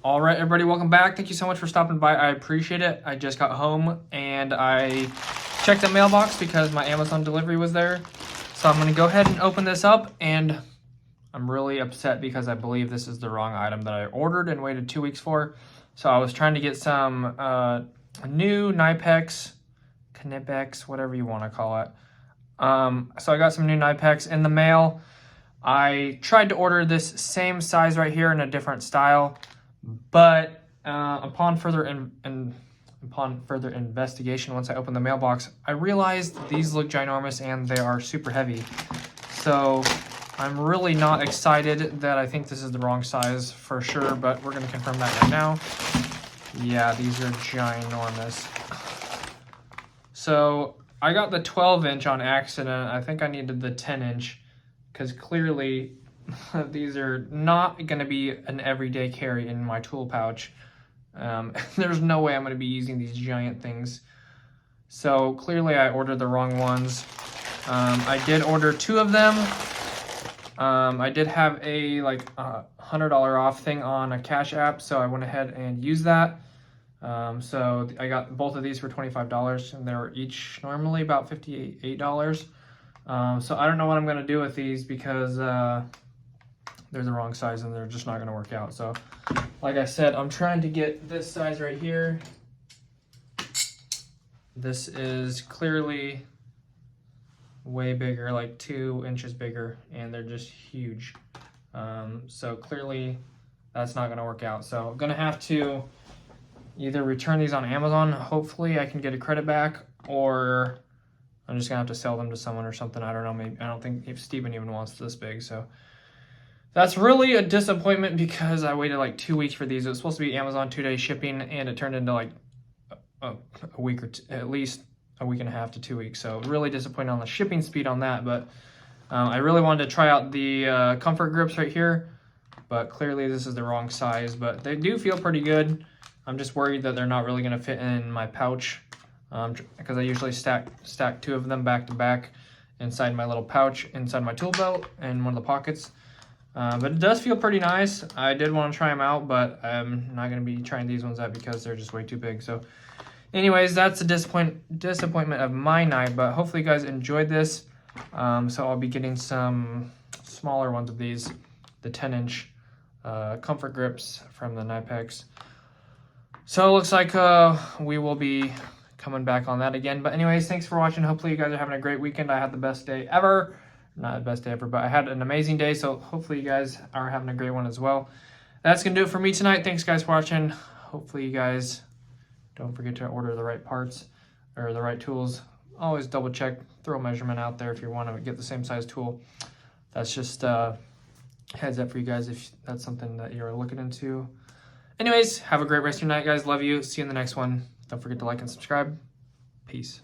All right, everybody, welcome back. Thank you so much for stopping by. I appreciate it. I just got home and I checked the mailbox because my Amazon delivery was there. So I'm going to go ahead and open this up, and I'm really upset because I believe this is the wrong item that I ordered and waited 2 weeks for. So I was trying to get some new Knipex, whatever you want to call it. So I got some new Knipex in the mail. I tried to order this same size right here in a different style, but upon further investigation, once I opened the mailbox, I realized these look ginormous and they are super heavy. So I'm really not excited that I think this is the wrong size for sure, but we're going to confirm that right now. Yeah, these are ginormous. So I got the 12-inch on accident. I think I needed the 10-inch because clearly these are not going to be an everyday carry in my tool pouch. There's no way I'm going to be using these giant things. So clearly I ordered the wrong ones. I did order 2 of them. I did have a $100 off thing on a Cash App, so I went ahead and used that. So I got both of these for $25, and they were each normally about $58. So I don't know what I'm going to do with these because they're the wrong size and they're just not going to work out. So like I said, I'm trying to get this size right here. This is clearly way bigger, like 2 inches bigger, and they're just huge. So clearly that's not going to work out. So I'm going to have to either return these on Amazon. Hopefully I can get a credit back, or I'm just going to have to sell them to someone or something. I don't know. Maybe, I don't think if Steven even wants this big. So that's really a disappointment because I waited like 2 weeks for these. It was supposed to be Amazon 2-day shipping, and it turned into like a week or at least a week and a half to 2 weeks. So really disappointed on the shipping speed on that. But I really wanted to try out the comfort grips right here, but clearly this is the wrong size. But they do feel pretty good. I'm just worried that they're not really going to fit in my pouch because I usually stack 2 of them back to back inside my little pouch, inside my tool belt, and one of the pockets. But it does feel pretty nice. I did want to try them out, but I'm not going to be trying these ones out because they're just way too big. So anyways, that's a disappointment of my night, but hopefully you guys enjoyed this. So I'll be getting some smaller ones of these, the 10-inch comfort grips from the Knipex. So it looks like we will be coming back on that again. But anyways, thanks for watching. Hopefully you guys are having a great weekend. I had the best day ever. Not the best day ever, but I had an amazing day. So hopefully you guys are having a great one as well. That's going to do it for me tonight. Thanks guys for watching. Hopefully you guys don't forget to order the right parts or the right tools. Always double check, throw a measurement out there if you want to get the same size tool. That's just heads up for you guys if that's something that you're looking into. Anyways, have a great rest of your night, guys. Love you. See you in the next one. Don't forget to like and subscribe. Peace.